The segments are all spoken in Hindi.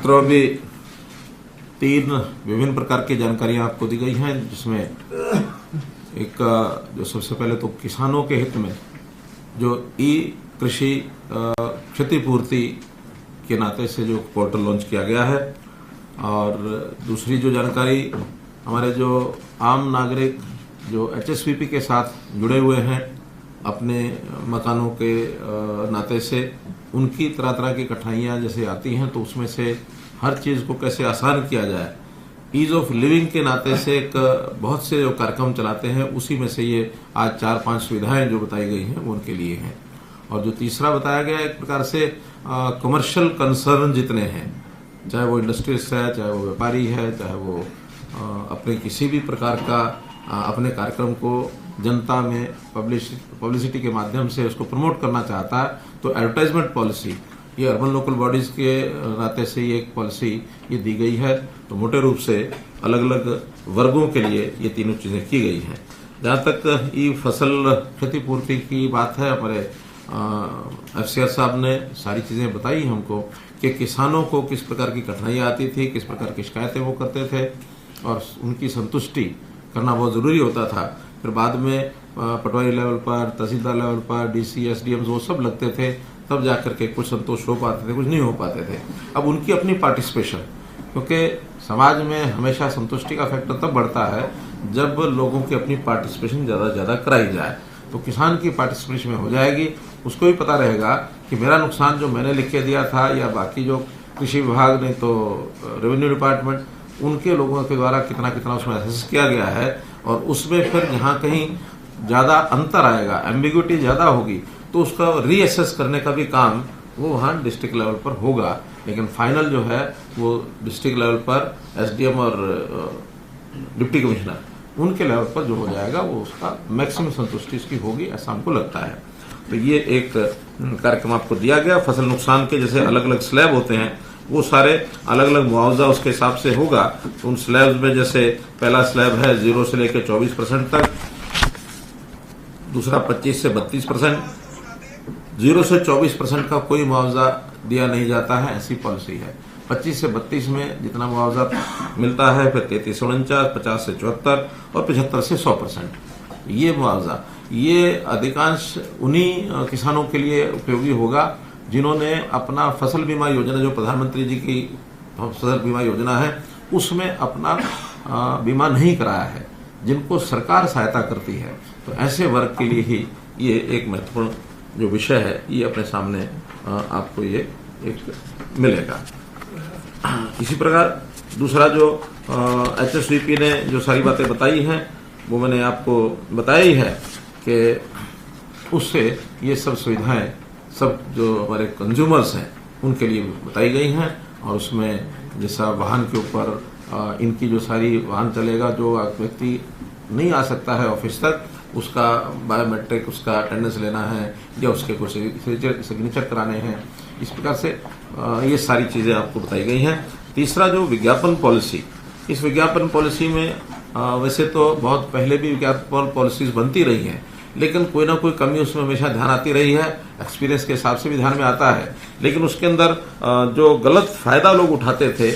पत्रों में 3 विभिन्न प्रकार की जानकारियां आपको दी गई हैं, जिसमें एक जो सबसे पहले तो किसानों के हित में जो ई कृषि क्षतिपूर्ति के नाते से जो पोर्टल लॉन्च किया गया है, और दूसरी जो जानकारी हमारे जो आम नागरिक जो एचएसवीपी के साथ जुड़े हुए हैं अपने मकानों के नाते से, उनकी तरह तरह की कठिनाइयाँ जैसे आती हैं तो उसमें से हर चीज़ को कैसे आसान किया जाए, ईज ऑफ लिविंग के नाते से एक बहुत से जो कार्यक्रम चलाते हैं, उसी में से ये आज 4-5 सुविधाएं जो बताई गई हैं वो उनके लिए हैं। और जो तीसरा बताया गया एक प्रकार से कमर्शियल कंसर्न जितने हैं, चाहे वो इंडस्ट्रीज है, चाहे वो व्यापारी है, चाहे वो अपने किसी भी प्रकार का अपने कार्यक्रम को जनता में पब्लिसिटी के माध्यम से उसको प्रमोट करना चाहता है, तो एडवर्टाइजमेंट पॉलिसी ये अर्बन लोकल बॉडीज के नाते से ये एक पॉलिसी ये दी गई है। तो मोटे रूप से अलग अलग वर्गों के लिए ये तीनों चीज़ें की गई हैं। जहाँ तक ई फसल क्षतिपूर्ति की बात है, हमारे एफसीआर साहब ने सारी चीज़ें बताई हमको कि किसानों को किस प्रकार की कठिनाइयाँ आती थी, किस प्रकार की शिकायतें वो करते थे, और उनकी संतुष्टि करना बहुत ज़रूरी होता था। फिर बाद में पटवारी लेवल पर, तहसीलदार लेवल पर, डीसी, एसडीएम वो सब लगते थे, तब जाकर के कुछ संतोष हो पाते थे, कुछ नहीं हो पाते थे। अब उनकी अपनी पार्टिसिपेशन, क्योंकि समाज में हमेशा संतुष्टि का फैक्टर तब बढ़ता है जब लोगों की अपनी पार्टिसिपेशन ज़्यादा से ज़्यादा कराई जाए। तो किसान की पार्टिसिपेशन में हो जाएगी, उसको भी पता रहेगा कि मेरा नुकसान जो मैंने लिख के दिया था, या बाकी जो कृषि विभाग ने तो रेवेन्यू डिपार्टमेंट उनके लोगों के द्वारा कितना कितना उसमें असेस किया गया है, और उसमें फिर जहाँ कहीं ज़्यादा अंतर आएगा, एम्बिग्युइटी ज़्यादा होगी, तो उसका रीअसेस करने का भी काम वो वहाँ डिस्ट्रिक्ट लेवल पर होगा। लेकिन फाइनल जो है वो डिस्ट्रिक्ट लेवल पर एसडीएम और डिप्टी कमिश्नर उनके लेवल पर जो हो जाएगा, वो उसका मैक्सिमम संतुष्टि इसकी होगी, ऐसा हमको लगता है। तो ये एक कार्यक्रम आपको दिया गया। फसल नुकसान के जैसे अलग अलग स्लैब होते हैं, वो सारे अलग अलग मुआवजा उसके हिसाब से होगा। तो उन स्लैब्स में जैसे पहला स्लैब है 0 से लेकर 24% तक, दूसरा 25 से 32%, 0 से 24% का कोई मुआवजा दिया नहीं जाता है, ऐसी पॉलिसी है। 25 से 32 में जितना मुआवजा मिलता है, फिर 33 से 49, 50 से 74 और 75 से 100%। ये मुआवजा ये अधिकांश उन्हीं किसानों के लिए उपयोगी होगा जिन्होंने अपना फसल बीमा योजना, जो प्रधानमंत्री जी की फसल बीमा योजना है, उसमें अपना बीमा नहीं कराया है, जिनको सरकार सहायता करती है। तो ऐसे वर्ग के लिए ही ये एक महत्वपूर्ण जो विषय है, ये अपने सामने आपको ये एक मिलेगा। इसी प्रकार दूसरा जो एचएसवीपी ने जो सारी बातें बताई हैं, वो मैंने आपको बताई है कि उससे ये सब सुविधाएं सब जो हमारे कंज्यूमर्स हैं उनके लिए बताई गई हैं। और उसमें जैसा वाहन के ऊपर इनकी जो सारी वाहन चलेगा, जो व्यक्ति नहीं आ सकता है ऑफिस तक, उसका बायोमेट्रिक उसका अटेंडेंस लेना है, या उसके कुछ सिग्नेचर कराने हैं, इस प्रकार से ये सारी चीज़ें आपको बताई गई हैं। तीसरा जो विज्ञापन पॉलिसी, इस विज्ञापन पॉलिसी में वैसे तो बहुत पहले भी विज्ञापन पॉलिसीज बनती रही हैं, लेकिन कोई ना कोई कमी उसमें हमेशा ध्यान आती रही है, एक्सपीरियंस के हिसाब से भी ध्यान में आता है। लेकिन उसके अंदर जो गलत फायदा लोग उठाते थे,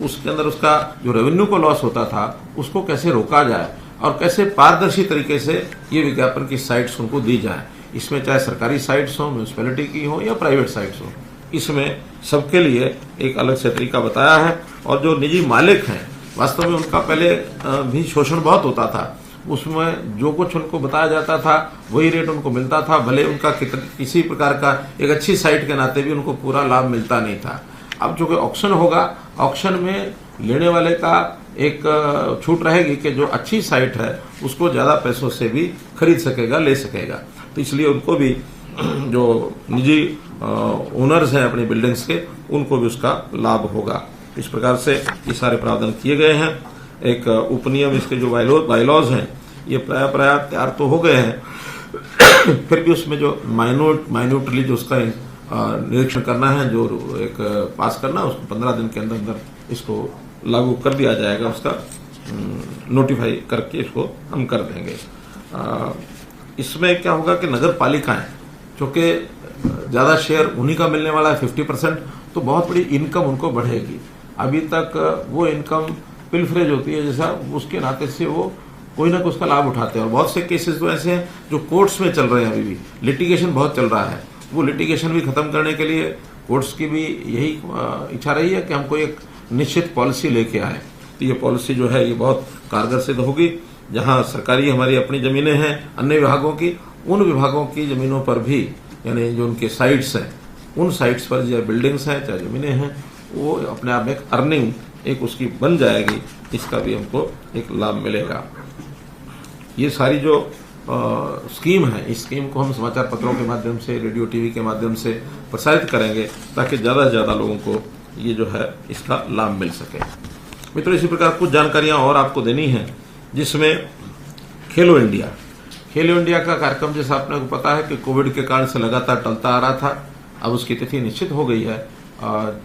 उसके अंदर उसका जो रेवेन्यू को लॉस होता था, उसको कैसे रोका जाए और कैसे पारदर्शी तरीके से ये विज्ञापन की साइट्स उनको दी जाए। इसमें चाहे सरकारी साइट्स हो, म्यूनिसिपैलिटी की हो या प्राइवेट साइट्स हो, इसमें सबके लिए एक अलग से तरीका बताया है। और जो निजी मालिक हैं, वास्तव में उनका पहले भी शोषण बहुत होता था, उसमें जो कुछ उनको बताया जाता था वही रेट उनको मिलता था, भले उनका किसी प्रकार का एक अच्छी साइट के नाते भी उनको पूरा लाभ मिलता नहीं था। अब जो कि ऑक्शन होगा, ऑक्शन में लेने वाले का एक छूट रहेगी कि जो अच्छी साइट है उसको ज़्यादा पैसों से भी खरीद सकेगा, ले सकेगा। तो इसलिए उनको भी जो निजी ओनर्स हैं अपनी बिल्डिंग्स के, उनको भी उसका लाभ होगा। इस प्रकार से ये सारे प्रावधान किए गए हैं। एक उपनियम, इसके जो बायलॉज हैं, ये प्राय तैयार तो हो गए हैं, फिर भी उसमें जो माइन्यूटली जो उसका निरीक्षण करना है, जो एक पास करना, उसको 15 दिन के अंदर अंदर इसको लागू कर दिया जाएगा, उसका नोटिफाई करके इसको हम कर देंगे। इसमें क्या होगा कि नगर पालिकाएं, चूँकि ज़्यादा शेयर उन्हीं का मिलने वाला है 50%, तो बहुत बड़ी इनकम उनको बढ़ेगी। अभी तक वो इनकम पिलफरेज होती है जैसा, उसके नाते से वो कोई ना कोई उसका लाभ उठाते हैं। और बहुत से केसेस तो ऐसे हैं जो कोर्ट्स में चल रहे हैं, अभी भी लिटिगेशन बहुत चल रहा है। वो लिटिगेशन भी खत्म करने के लिए कोर्ट्स की भी यही इच्छा रही है कि हमको एक निश्चित पॉलिसी लेके आए। तो ये पॉलिसी जो है ये बहुत कारगर सिद्ध होगी। जहां सरकारी हमारी अपनी जमीनें हैं, अन्य विभागों की, उन विभागों की जमीनों पर भी, यानी जो उनके साइट्स हैं, उन साइट्स पर चाहे बिल्डिंग्स हैं चाहे जमीनें हैं, वो अपने आप में एक अर्निंग एक उसकी बन जाएगी, इसका भी हमको एक लाभ मिलेगा। ये सारी जो स्कीम है, इस स्कीम को हम समाचार पत्रों के माध्यम से, रेडियो टीवी के माध्यम से प्रसारित करेंगे ताकि ज़्यादा से ज़्यादा लोगों को ये जो है इसका लाभ मिल सके। मित्रों, इसी प्रकार कुछ जानकारियां और आपको देनी है, जिसमें खेलो इंडिया का कार्यक्रम, जैसा आपने को पता है कि कोविड के कारण से लगातार टलता आ रहा था। अब उसकी तिथि निश्चित हो गई है।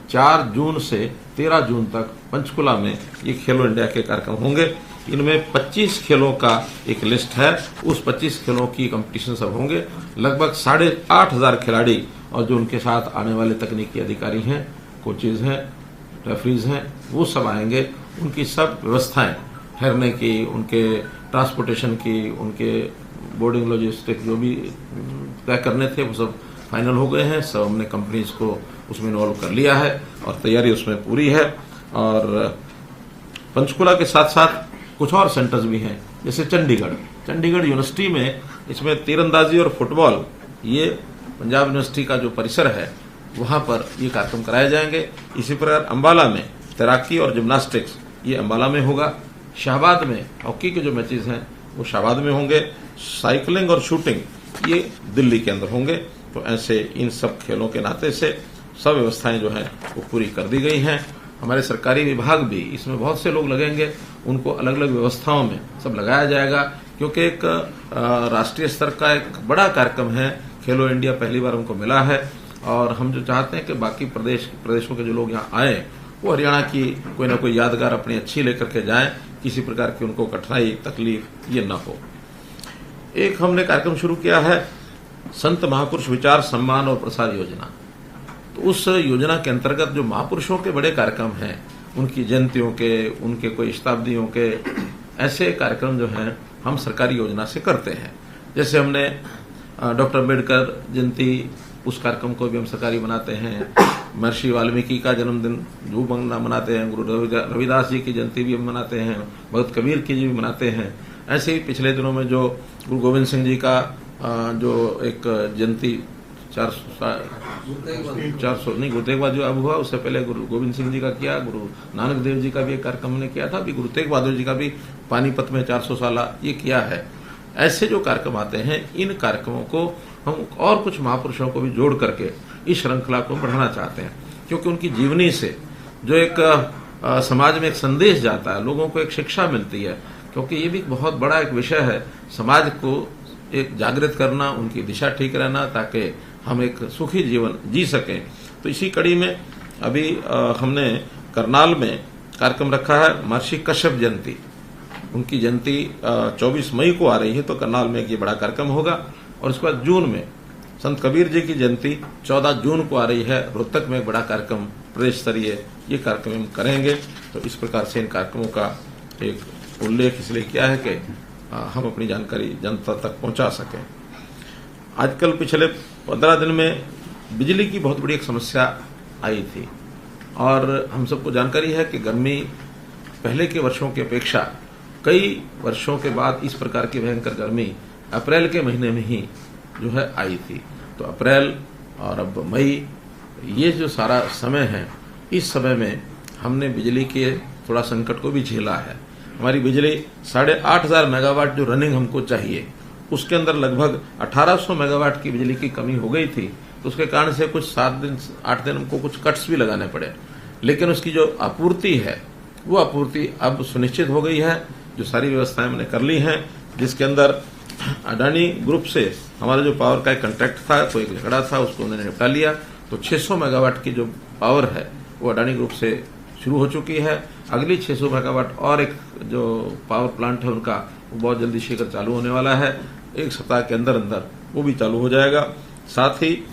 4 जून से 13 जून तक पंचकुला में ये खेलो इंडिया के कार्यक्रम होंगे। इनमें 25 खेलों का एक लिस्ट है। उस 25 खेलों की कंपटीशन सब होंगे। लगभग 8,500 खिलाड़ी और जो उनके साथ आने वाले तकनीकी अधिकारी हैं, कोचेज हैं, रेफरीज हैं, वो सब आएंगे। उनकी सब व्यवस्थाएं, ठहरने की, उनके ट्रांसपोर्टेशन की, उनके बोर्डिंग लॉजिस्टिक जो भी तय करने थे वो सब फाइनल हो गए हैं। सब हमने कंपनीज को उसमें इन्वॉल्व कर लिया है और तैयारी उसमें पूरी है। और पंचकुला के साथ साथ कुछ और सेंटर्स भी हैं, जैसे चंडीगढ़ यूनिवर्सिटी में इसमें तीरंदाजी और फुटबॉल, ये पंजाब यूनिवर्सिटी का जो परिसर है वहां पर ये कार्यक्रम कराए जाएंगे। इसी प्रकार अंबाला में तैराकी और जिम्नास्टिक्स, ये अंबाला में होगा। शाहबाद में हॉकी के जो मैचेस हैं वो शाहबाद में होंगे। साइकिलिंग और शूटिंग ये दिल्ली के अंदर होंगे। तो ऐसे इन सब खेलों के नाते से सब व्यवस्थाएं जो हैं वो पूरी कर दी गई हैं। हमारे सरकारी विभाग भी, इसमें बहुत से लोग लगेंगे, उनको अलग अलग व्यवस्थाओं में सब लगाया जाएगा, क्योंकि एक राष्ट्रीय स्तर का एक बड़ा कार्यक्रम है। खेलो इंडिया पहली बार उनको मिला है और हम जो चाहते हैं कि बाकी प्रदेशों के जो लोग यहाँ आए वो हरियाणा की कोई ना कोई यादगार अपनी अच्छी लेकर के जाएं, किसी प्रकार की उनको कठिनाई तकलीफ ये न हो। एक हमने कार्यक्रम शुरू किया है, संत महापुरुष विचार सम्मान और प्रसार योजना। तो उस योजना के अंतर्गत जो महापुरुषों के बड़े कार्यक्रम हैं, उनकी जयंतियों के, उनके कोई शताब्दियों के, ऐसे कार्यक्रम जो हैं हम सरकारी योजना से करते हैं। जैसे हमने डॉक्टर अम्बेडकर जयंती, उस कार्यक्रम को भी हम सरकारी बनाते हैं। महर्षि वाल्मीकि का जन्मदिन जो मनाते हैं, गुरु रविदास जी की जयंती भी हम मनाते हैं, भगत कबीर की जी भी मनाते हैं। ऐसे ही पिछले दिनों में जो गुरु गोविंद सिंह जी का जो एक जयंती 400 नहीं, गुरु तेग बहादुर जो अब हुआ, उससे पहले गुरु गोविंद सिंह जी का किया, गुरु नानक देव जी का भी एक कार्यक्रम हमने किया था, अभी गुरु तेग बहादुर जी का भी पानीपत में 400 साल ये किया है। ऐसे जो कार्यक्रम आते हैं, इन कार्यक्रमों को हम और कुछ महापुरुषों को भी जोड़ करके इस श्रृंखला को बढ़ाना चाहते हैं, क्योंकि उनकी जीवनी से जो एक समाज में एक संदेश जाता है, लोगों को एक शिक्षा मिलती है। क्योंकि ये भी बहुत बड़ा एक विषय है, समाज को एक जागृत करना, उनकी दिशा ठीक रहना, ताकि हम एक सुखी जीवन जी सकें। तो इसी कड़ी में अभी हमने करनाल में कार्यक्रम रखा है, महर्षि कश्यप जयंती। उनकी जयंती 24 मई को आ रही है, तो करनाल में ये बड़ा कार्यक्रम होगा। और उसके बाद जून में संत कबीर जी की जयंती 14 जून को आ रही है, रोहतक में एक बड़ा कार्यक्रम प्रदेश स्तरीय ये कार्यक्रम हम करेंगे। तो इस प्रकार से इन कार्यक्रमों का एक उल्लेख इसलिए किया है कि हम अपनी जानकारी जनता तक पहुंचा सकें। आजकल पिछले 15 दिन में बिजली की बहुत बड़ी एक समस्या आई थी और हम सबको जानकारी है कि गर्मी पहले के वर्षों की अपेक्षा कई वर्षों के बाद इस प्रकार की भयंकर गर्मी अप्रैल के महीने में ही जो है आई थी। तो अप्रैल और अब मई, ये जो सारा समय है, इस समय में हमने बिजली के थोड़ा संकट को भी झेला है। हमारी बिजली 8,500 मेगावाट जो रनिंग हमको चाहिए, उसके अंदर लगभग 1800 मेगावाट की बिजली की कमी हो गई थी। तो उसके कारण से कुछ 7-8 दिन हमको कुछ कट्स भी लगाने पड़े, लेकिन उसकी जो आपूर्ति है वो आपूर्ति अब सुनिश्चित हो गई है। जो सारी व्यवस्थाएं हमने कर ली हैं, जिसके अंदर अडानी ग्रुप से हमारा जो पावर का एक कॉन्ट्रैक्ट था, तो एक झगड़ा था, उसको उन्होंने निपटा लिया। तो 600 मेगावाट की जो पावर है वो अडानी ग्रुप से शुरू हो चुकी है। अगली 600 मेगावाट और एक जो पावर प्लांट है उनका, वो बहुत जल्दी शीघ्र चालू होने वाला है। 1 सप्ताह के अंदर अंदर वो भी चालू हो जाएगा। साथ ही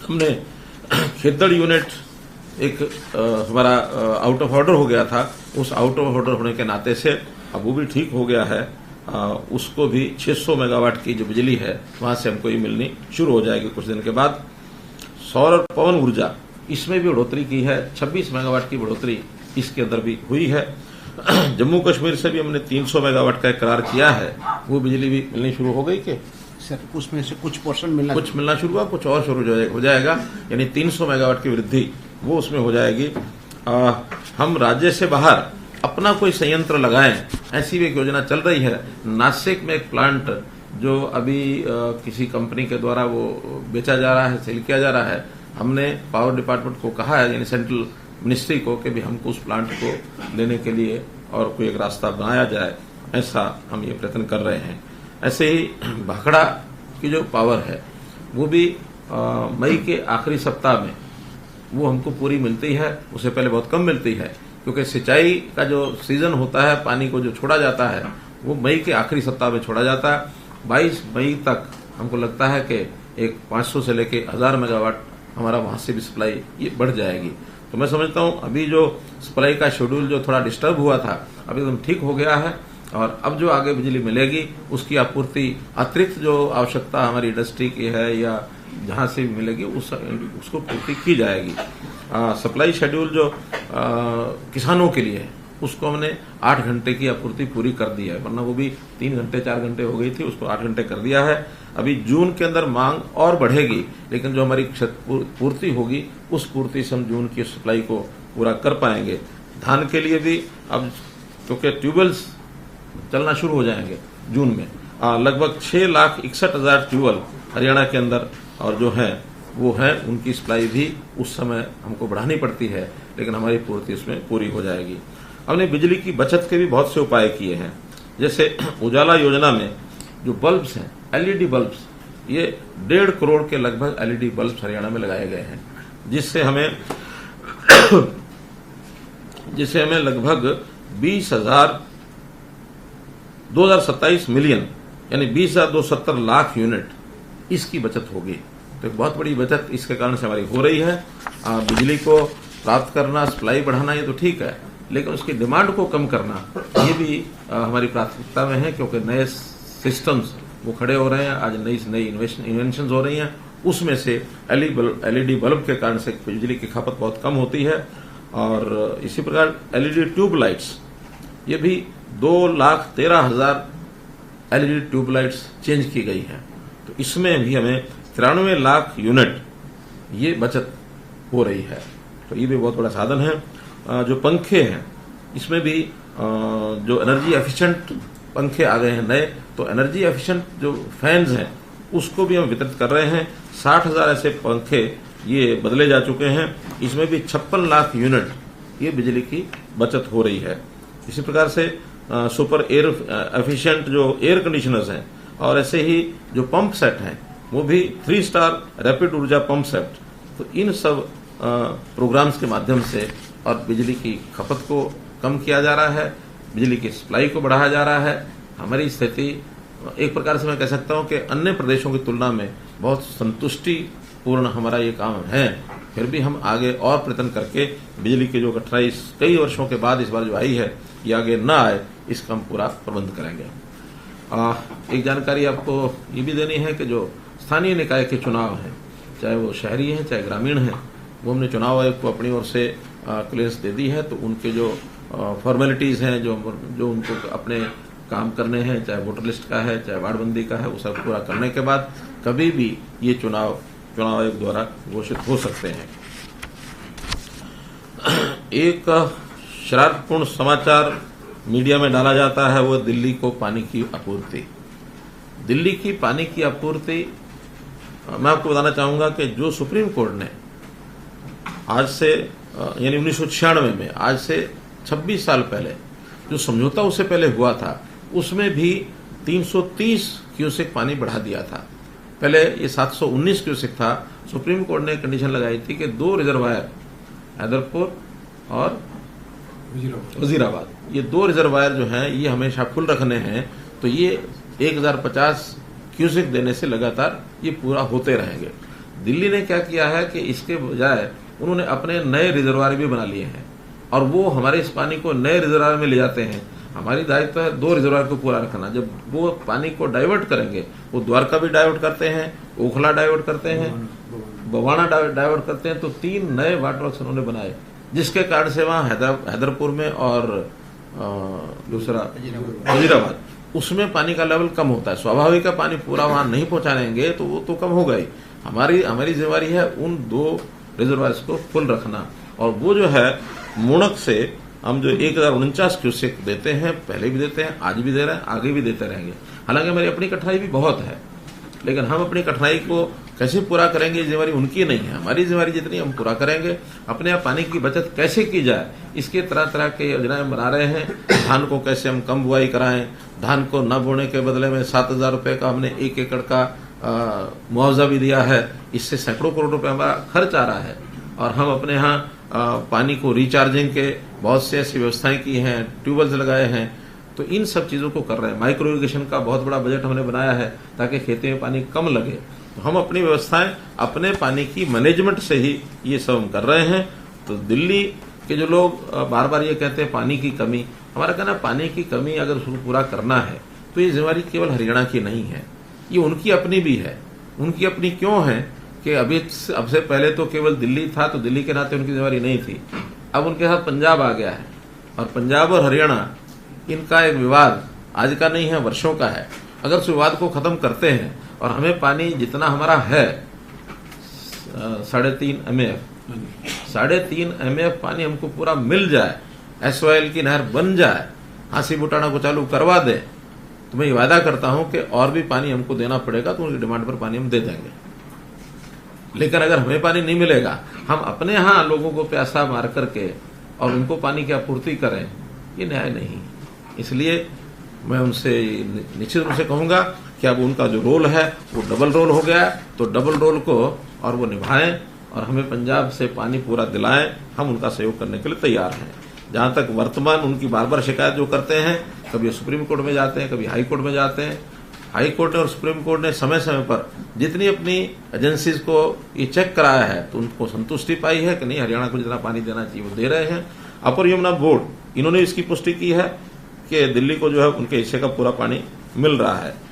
हमने खेतड़ यूनिट एक हमारा आउट ऑफ ऑर्डर हो गया था, उस आउट ऑफ ऑर्डर होने के नाते से अब वो भी ठीक हो गया है। उसको भी 600 मेगावाट की जो बिजली है वहां से हमको ये मिलनी शुरू हो जाएगी कुछ दिन के बाद। सौर और पवन ऊर्जा इसमें भी बढ़ोतरी की है, 26 मेगावाट की बढ़ोतरी इसके अंदर भी हुई है। जम्मू कश्मीर से भी हमने 300 मेगावाट का करार किया है, वो बिजली भी मिलनी शुरू हो गई कि सर उसमें से कुछ पोर्शन मिलना शुरू हुआ, कुछ और शुरू हो जाएगा, यानी 300 मेगावाट की वृद्धि वो उसमें हो जाएगी। हम राज्य से बाहर अपना कोई संयंत्र लगाएं, ऐसी भी एक योजना चल रही है। नासिक में एक प्लांट जो अभी किसी कंपनी के द्वारा वो बेचा जा रहा है, सेल किया जा रहा है, हमने पावर डिपार्टमेंट को कहा है, यानी सेंट्रल मिनिस्ट्री को, कि भी हमको उस प्लांट को लेने के लिए और कोई एक रास्ता बनाया जाए, ऐसा हम ये प्रयत्न कर रहे हैं। ऐसे ही भाखड़ा की जो पावर है वो भी मई के आखिरी सप्ताह में वो हमको पूरी मिलती है, उससे पहले बहुत कम मिलती है, क्योंकि सिंचाई का जो सीजन होता है, पानी को जो छोड़ा जाता है वो मई के आखिरी सप्ताह में छोड़ा जाता है। 22 मई तक हमको लगता है कि एक 500 से लेके 1000 मेगावाट हमारा वहां से भी सप्लाई ये बढ़ जाएगी। तो मैं समझता हूं अभी जो सप्लाई का शेड्यूल जो थोड़ा डिस्टर्ब हुआ था, अभी एकदम ठीक हो गया है, और अब जो आगे बिजली मिलेगी उसकी आपूर्ति अतिरिक्त जो आवश्यकता हमारी इंडस्ट्री की है या जहां से मिलेगी उसको पूर्ति की जाएगी। सप्लाई शेड्यूल जो किसानों के लिए है उसको हमने 8 घंटे की आपूर्ति पूरी कर दी है, वरना वो भी 3 घंटे 4 घंटे हो गई थी, उसको 8 घंटे कर दिया है। अभी जून के अंदर मांग और बढ़ेगी, लेकिन जो हमारी पूर्ति होगी उस पूर्ति से हम जून की सप्लाई को पूरा कर पाएंगे। धान के लिए भी अब क्योंकि ट्यूबवेल्स चलना शुरू हो जाएंगे जून में, लगभग 6,61,000 ट्यूबवेल हरियाणा के अंदर और जो है वो है, उनकी सप्लाई भी उस समय हमको बढ़ानी पड़ती है, लेकिन हमारी पूर्ति उसमें पूरी हो जाएगी। हमने बिजली की बचत के भी बहुत से उपाय किए हैं, जैसे उजाला योजना में जो बल्ब्स हैं, एलईडी बल्ब्स, ये 1.5 करोड़ के लगभग एलईडी बल्ब्स हरियाणा में लगाए गए हैं, जिससे हमें लगभग 2027 मिलियन यानी 20,270 लाख यूनिट इसकी बचत होगी। तो एक बहुत बड़ी बचत इसके कारण से हमारी हो रही है। बिजली को प्राप्त करना, सप्लाई बढ़ाना ये तो ठीक है, लेकिन उसकी डिमांड को कम करना ये भी हमारी प्राथमिकता में है, क्योंकि नए सिस्टम्स वो खड़े हो रहे हैं, आज नई इन्वेंशन हो रही हैं, उसमें से एलईडी बल्ब के कारण से बिजली की खपत बहुत कम होती है। और इसी प्रकार एलईडी ट्यूब लाइट्स, ये भी 2,13,000 एलईडी ट्यूब लाइट्स चेंज की गई हैं, तो इसमें भी हमें 93 लाख यूनिट ये बचत हो रही है, तो ये भी बहुत बड़ा साधन है। जो पंखे हैं इसमें भी जो एनर्जी एफिशिएंट पंखे आ गए हैं नए, तो एनर्जी एफिशिएंट जो फैंस हैं उसको भी हम वितरित कर रहे हैं। 60,000 ऐसे पंखे ये बदले जा चुके हैं, इसमें भी 56 लाख यूनिट ये बिजली की बचत हो रही है। इसी प्रकार से सुपर एयर एफिशिएंट जो एयर कंडीशनर्स हैं, और ऐसे ही जो पंप सेट हैं वो भी 3 स्टार रैपिड ऊर्जा पंप सेट, तो इन सब प्रोग्राम्स के माध्यम से और बिजली की खपत को कम किया जा रहा है, बिजली की सप्लाई को बढ़ाया जा रहा है। हमारी स्थिति एक प्रकार से मैं कह सकता हूं कि अन्य प्रदेशों की तुलना में बहुत संतुष्टिपूर्ण हमारा ये काम है। फिर भी हम आगे और प्रयत्न करके बिजली की जो कठिनाई कई वर्षों के बाद इस बार जो आई है ये आगे न आए, इसका हम पूरा प्रबंध करेंगे। एक जानकारी आपको ये भी देनी है कि जो स्थानीय निकाय के चुनाव हैं, चाहे वो शहरी हैं चाहे ग्रामीण हैं, वो हमने चुनाव आयोग को अपनी ओर से क्लियरेंस दे दी है। तो उनके जो फॉर्मेलिटीज़ हैं, जो उनको अपने काम करने हैं, चाहे वोटर लिस्ट का है चाहे वार्डबंदी का है, वो सब पूरा करने के बाद कभी भी ये चुनाव आयोग द्वारा घोषित हो सकते हैं। एक शरारतपूर्ण समाचार मीडिया में डाला जाता है, वो दिल्ली को पानी की आपूर्ति। दिल्ली की पानी की आपूर्ति, मैं आपको बताना चाहूंगा कि जो सुप्रीम कोर्ट ने आज से यानी 1996 में, आज से 26 साल पहले जो समझौता उससे पहले हुआ था, उसमें भी 330 क्यूसेक पानी बढ़ा दिया था। पहले ये 719 क्यूसेक था। सुप्रीम कोर्ट ने कंडीशन लगाई थी कि 2 रिजर्वायर, हैदरपुर और वजीराबाद, ये 2 रिजर्वायर जो हैं ये हमेशा फुल रखने हैं, तो ये 1050 क्यूसेक देने से लगातार ये पूरा होते रहेंगे। दिल्ली ने क्या किया है कि इसके बजाय उन्होंने अपने नए रिजर्वायर भी बना लिए हैं और वो हमारे इस पानी को नए रिजर्वायर में ले जाते हैं। हमारी दायित्व है 2 रिजर्वायर को पूरा रखना। जब वो पानी को डाइवर्ट करेंगे, वो द्वारका भी डाइवर्ट करते हैं, ओखला डाइवर्ट करते हैं, बवाना डाइवर्ट करते हैं, तो 3 नए वाटर वर्क्स उन्होंने बनाए, जिसके कारण से वहाँ हैदरपुर में और दूसरा वजीराबाद, उसमें पानी का लेवल कम होता है। स्वाभाविक है, पानी पूरा वहां नहीं पहुंचाएंगे तो वो तो कम होगा ही। हमारी जिम्मेवारी है उन 2 रिजर्वायर्स को फुल रखना। और वो जो है मुणक से हम जो 1049 क्यूसेक देते हैं, पहले भी देते हैं, आज भी दे रहे हैं, आगे भी देते रहेंगे। हालांकि हमारी अपनी कठिनाई भी बहुत है, लेकिन हम अपनी कठिनाई को कैसे पूरा करेंगे, जिम्मेवारी उनकी नहीं है, हमारी जिम्मेवारी जितनी हम पूरा करेंगे। अपने आप पानी की बचत कैसे की जाए, इसके तरह तरह के योजनाएं बना रहे हैं। धान को कैसे हम कम बुआई कराएं, धान को न बोने के बदले में 7,000 रुपए का हमने 1 एकड़ का मुआवजा भी दिया है। इससे सैकड़ों करोड़ रुपए हमारा खर्च आ रहा है। और हम अपने यहाँ पानी को रिचार्जिंग के बहुत से ऐसी व्यवस्थाएं की हैं, ट्यूबवेल्स लगाए हैं, तो इन सब चीजों को कर रहे हैं। माइक्रो इरिगेशन का बहुत बड़ा बजट हमने बनाया है ताकि खेती में पानी कम लगे। तो हम अपनी व्यवस्थाएं अपने पानी की मैनेजमेंट से ही ये सब हम कर रहे हैं। तो दिल्ली के जो लोग बार बार ये कहते हैं पानी की कमी, हमारा कहना पानी की कमी अगर उसको पूरा करना है तो ये जिम्मेवारी केवल हरियाणा की नहीं है, ये उनकी अपनी भी है। उनकी अपनी क्यों है कि अब से पहले तो केवल दिल्ली था, तो दिल्ली के नाते उनकी जिम्मेवारी नहीं थी। अब उनके साथ पंजाब आ गया है, और पंजाब और हरियाणा इनका एक विवाद आज का नहीं है, वर्षों का है। अगर उस विवाद को खत्म करते हैं और हमें पानी जितना हमारा है 3.5 MF पानी हमको पूरा मिल जाए, SYL की नहर बन जाए, हांसी बुटाना को चालू करवा दे, तो मैं ये वादा करता हूं कि और भी पानी हमको देना पड़ेगा, तो उनकी डिमांड पर पानी हम दे देंगे। लेकिन अगर हमें पानी नहीं मिलेगा, हम अपने यहाँ लोगों को प्यासा मार करके और उनको पानी की आपूर्ति करें, ये न्याय नहीं। इसलिए मैं उनसे निश्चित रूप से कहूंगा कि अब उनका जो रोल है वो डबल रोल हो गया है, तो डबल रोल को और वो निभाएं और हमें पंजाब से पानी पूरा दिलाएं। हम उनका सहयोग करने के लिए तैयार हैं। जहां तक वर्तमान उनकी बार बार शिकायत जो करते हैं, कभी सुप्रीम कोर्ट में जाते हैं, कभी हाई कोर्ट में जाते हैं। हाई कोर्ट और सुप्रीम कोर्ट ने समय समय पर जितनी अपनी एजेंसीज को ये चेक कराया है, तो उनको संतुष्टि पाई है कि नहीं, हरियाणा को जितना पानी देना चाहिए वो दे रहे हैं। अपर यमुना बोर्ड इन्होंने इसकी पुष्टि की है कि दिल्ली को जो है उनके हिस्से का पूरा पानी मिल रहा है।